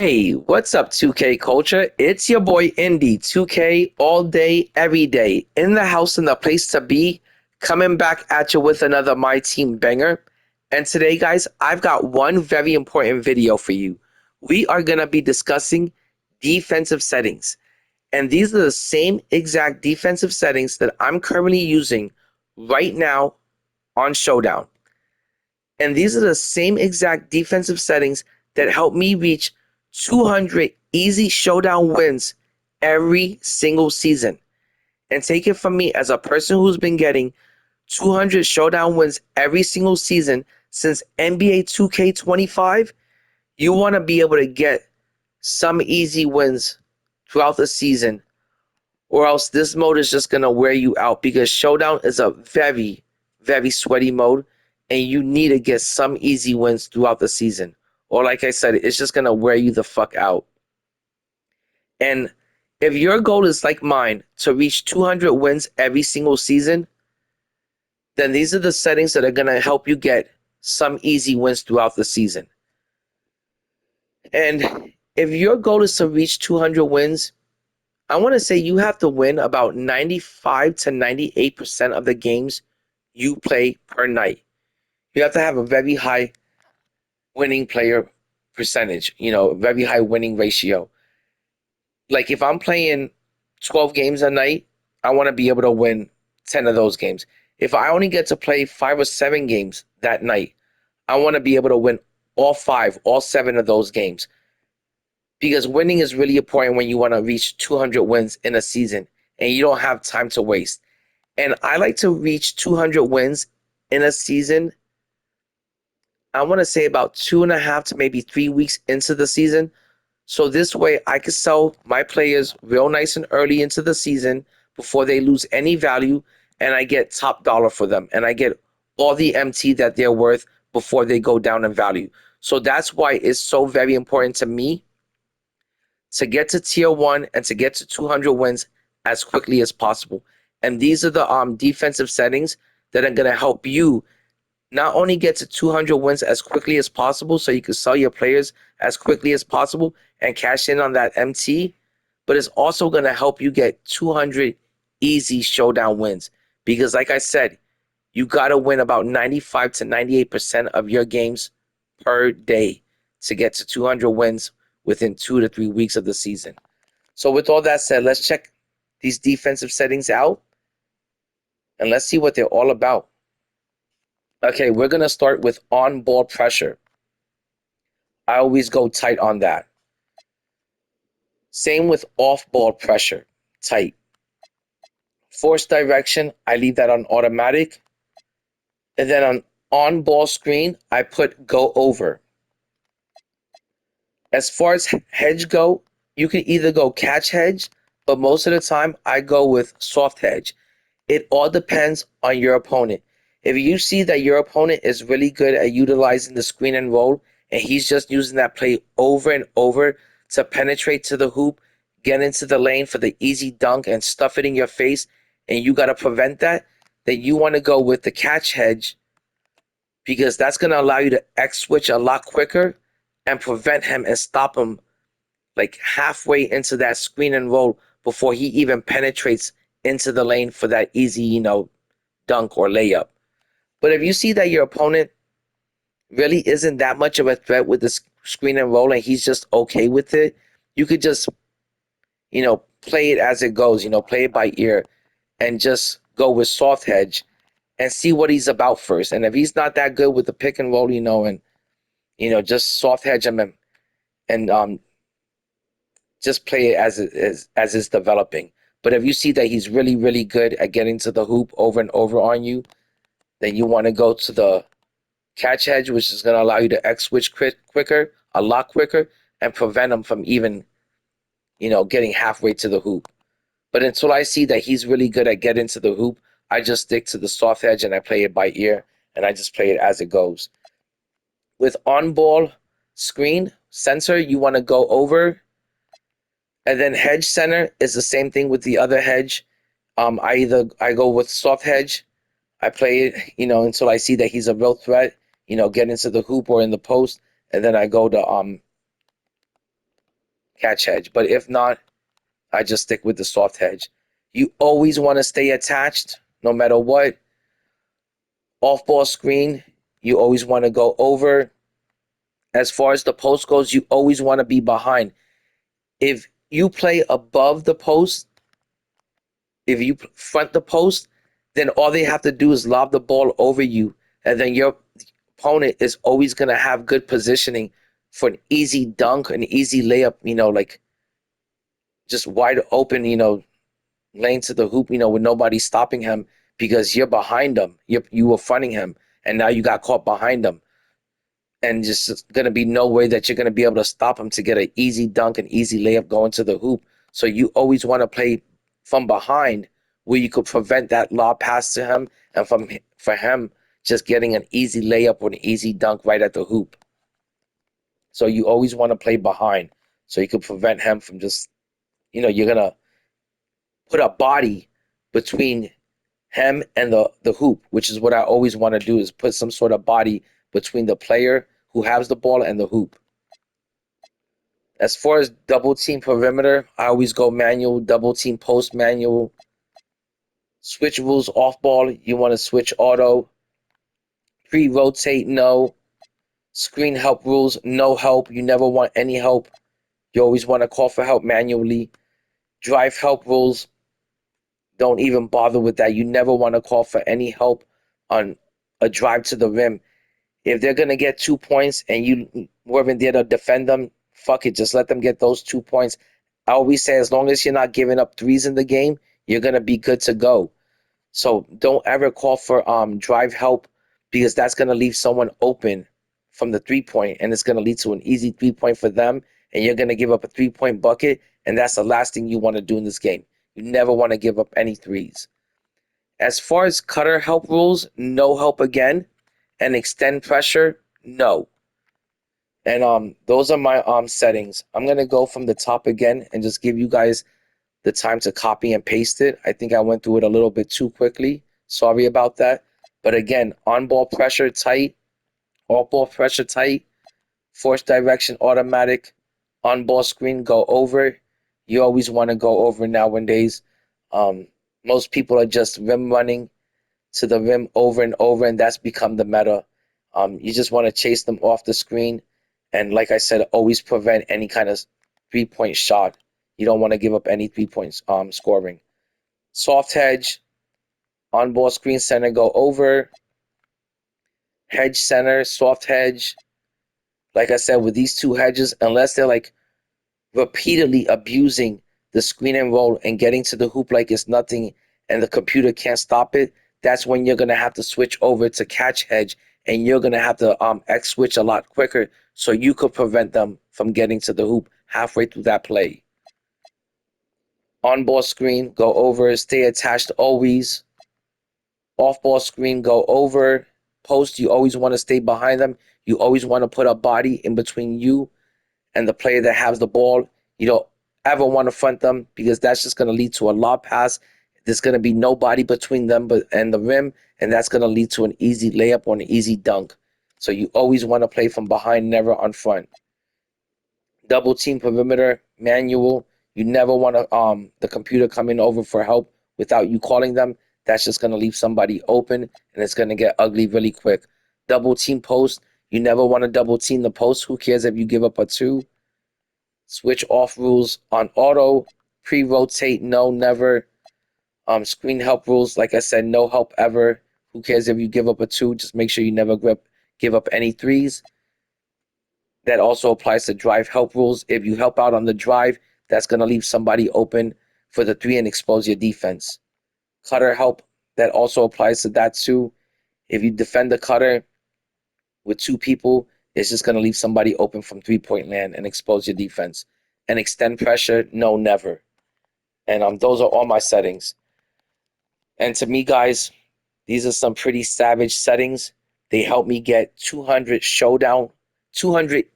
Hey, what's up, 2K culture? It's your boy Indy, 2K all day, every day, in the house and the place to be, coming back at you with another My Team banger. And today, guys, I've got one very important video for you. We are going to be discussing defensive settings. And these are the same exact defensive settings that I'm currently using right now on Showdown. And these are the same exact defensive settings that help me reach 200 easy showdown wins every single season. And take it from me, as a person who's been getting 200 showdown wins every single season since NBA 2K25, you want to be able to get some easy wins throughout the season, or else this mode is just going to wear you out, because Showdown is a very, very sweaty mode, and you need to get some easy wins throughout the season. Or, like I said, it's just going to wear you the fuck out. And if your goal is like mine, to reach 200 wins every single season, then these are the settings that are going to help you get some easy wins throughout the season. And if your goal is to reach 200 wins, I want to say you have to win about 95 to 98% of the games you play per night. You have to have a very high winning player percentage, very high winning ratio. Like if I'm playing 12 games a night, I want to be able to win 10 of those games. If I only get to play 5 or 7 games that night, I want to be able to win all 5, all 7 of those games. Because winning is really important when you want to reach 200 wins in a season and you don't have time to waste. And I like to reach 200 wins in a season. I want to say about 2.5 to maybe 3 weeks into the season. So this way I can sell my players real nice and early into the season before they lose any value, and I get top dollar for them, and I get all the MT that they're worth before they go down in value. So that's why it's so very important to me to get to tier 1 and to get to 200 wins as quickly as possible. And these are the defensive settings that are going to help you not only get to 200 wins as quickly as possible so you can sell your players as quickly as possible and cash in on that MT, but it's also going to help you get 200 easy showdown wins. Because like I said, you got to win about 95 to 98% of your games per day to get to 200 wins within 2 to 3 weeks of the season. So with all that said, let's check these defensive settings out and let's see what they're all about. Okay, we're going to start with on-ball pressure. I always go tight on that. Same with off-ball pressure, tight. Force direction, I leave that on automatic. And then on-ball screen, I put go over. As far as hedge go, you can either go catch hedge, but most of the time I go with soft hedge. It all depends on your opponent. If you see that your opponent is really good at utilizing the screen and roll, and he's just using that play over and over to penetrate to the hoop, get into the lane for the easy dunk and stuff it in your face, and you got to prevent that, then you want to go with the catch hedge, because that's going to allow you to X switch a lot quicker and prevent him and stop him like halfway into that screen and roll before he even penetrates into the lane for that easy, dunk or layup. But if you see that your opponent really isn't that much of a threat with the screen and roll and he's just okay with it, you could just, play it as it goes, play it by ear and just go with soft hedge and see what he's about first. And if he's not that good with the pick and roll, and, just soft hedge him and just play it as it's developing. But if you see that he's really, really good at getting to the hoop over and over on you, then you want to go to the catch hedge, which is going to allow you to X switch quicker, a lot quicker, and prevent him from even, getting halfway to the hoop. But until I see that he's really good at getting to the hoop, I just stick to the soft edge and I play it by ear and I just play it as it goes. With on-ball screen sensor, you want to go over, and then hedge center is the same thing with the other hedge. I go with soft hedge. I play it, until I see that he's a real threat, get into the hoop or in the post, and then I go to catch hedge. But if not, I just stick with the soft hedge. You always want to stay attached no matter what. Off ball screen, you always want to go over. As far as the post goes, you always want to be behind. If you play above the post, if you front the post, then all they have to do is lob the ball over you, and then your opponent is always going to have good positioning for an easy dunk, an easy layup, like just wide open, lane to the hoop, with nobody stopping him because you're behind him. You were fronting him, and now you got caught behind him. And just going to be no way that you're going to be able to stop him to get an easy dunk, an easy layup going to the hoop. So you always want to play from behind where you could prevent that lob pass to him and for him just getting an easy layup or an easy dunk right at the hoop. So you always want to play behind so you could prevent him from just, you're going to put a body between him and the hoop, which is what I always want to do, is put some sort of body between the player who has the ball and the hoop. As far as double team perimeter, I always go manual, double team post manual. Switch rules off ball, you want to switch auto. Pre-rotate, no. Screen help rules, no help. You never want any help. You always want to call for help manually. Drive help rules, don't even bother with that. You never want to call for any help on a drive to the rim. If they're going to get 2 points and you weren't there to defend them, fuck it. Just let them get those 2 points. I always say as long as you're not giving up threes in the game, you're going to be good to go. So don't ever call for drive help because that's going to leave someone open from the 3-point, and it's going to lead to an easy 3-point for them, and you're going to give up a 3-point bucket, and that's the last thing you want to do in this game. You never want to give up any threes. As far as cutter help rules, no help again, and extend pressure, no. And those are my settings. I'm going to go from the top again and just give you guys the time to copy and paste it. I think I went through it a little bit too quickly. Sorry about that. But again, on ball pressure tight, off ball pressure tight, force direction automatic, on ball screen go over. You always want to go over nowadays. Most people are just rim running to the rim over and over, and that's become the meta. You just want to chase them off the screen. And like I said, always prevent any kind of 3-point shot. You don't want to give up any 3 points scoring. Soft hedge, on ball screen center go over. Hedge center, soft hedge. Like I said, with these two hedges, unless they're like repeatedly abusing the screen and roll and getting to the hoop like it's nothing and the computer can't stop it, that's when you're going to have to switch over to catch hedge, and you're going to have to X switch a lot quicker so you could prevent them from getting to the hoop halfway through that play. On ball screen, go over, stay attached always. Off ball screen, go over. Post, you always want to stay behind them. You always want to put a body in between you and the player that has the ball. You don't ever want to front them because that's just going to lead to a lob pass. There's going to be nobody between them and the rim, and that's going to lead to an easy layup or an easy dunk. So you always want to play from behind, never on front. Double team perimeter, manual. You never want to the computer coming over for help without you calling them. That's just going to leave somebody open, and it's going to get ugly really quick. Double team post. You never want to double team the post. Who cares if you give up a 2? Switch off rules on auto. Pre-rotate, no, never. Screen help rules, like I said, no help ever. Who cares if you give up a 2? Just make sure you never give up any 3s. That also applies to drive help rules. If you help out on the drive, that's going to leave somebody open for the 3 and expose your defense. Cutter help, that also applies to that too. If you defend the cutter with 2 people, it's just going to leave somebody open from 3-point land and expose your defense. And extend pressure, no, never. And those are all my settings. And to me, guys, these are some pretty savage settings. They help me get 200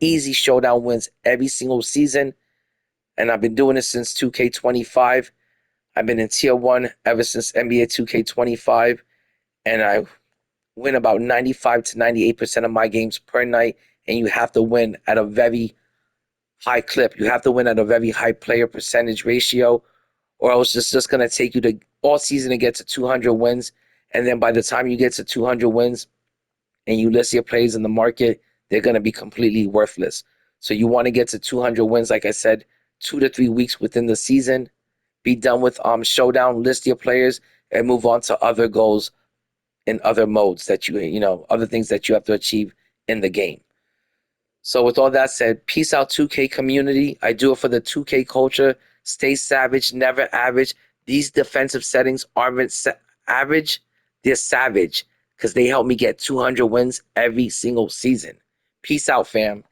easy showdown wins every single season. And I've been doing this since 2K25. I've been in Tier 1 ever since NBA 2K25. And I win about 95 to 98% of my games per night. And you have to win at a very high clip. You have to win at a very high player percentage ratio, or else it's just going to take you to all season to get to 200 wins. And then by the time you get to 200 wins and you list your plays in the market, they're going to be completely worthless. So you want to get to 200 wins, like I said, 2 to 3 weeks within the season. Be done with Showdown, list your players, and move on to other goals in other modes that other things that you have to achieve in the game. So with all that said, peace out 2K community. I do it for the 2K culture. Stay savage, never average. These defensive settings aren't average, they're savage because they help me get 200 wins every single season. Peace out, fam.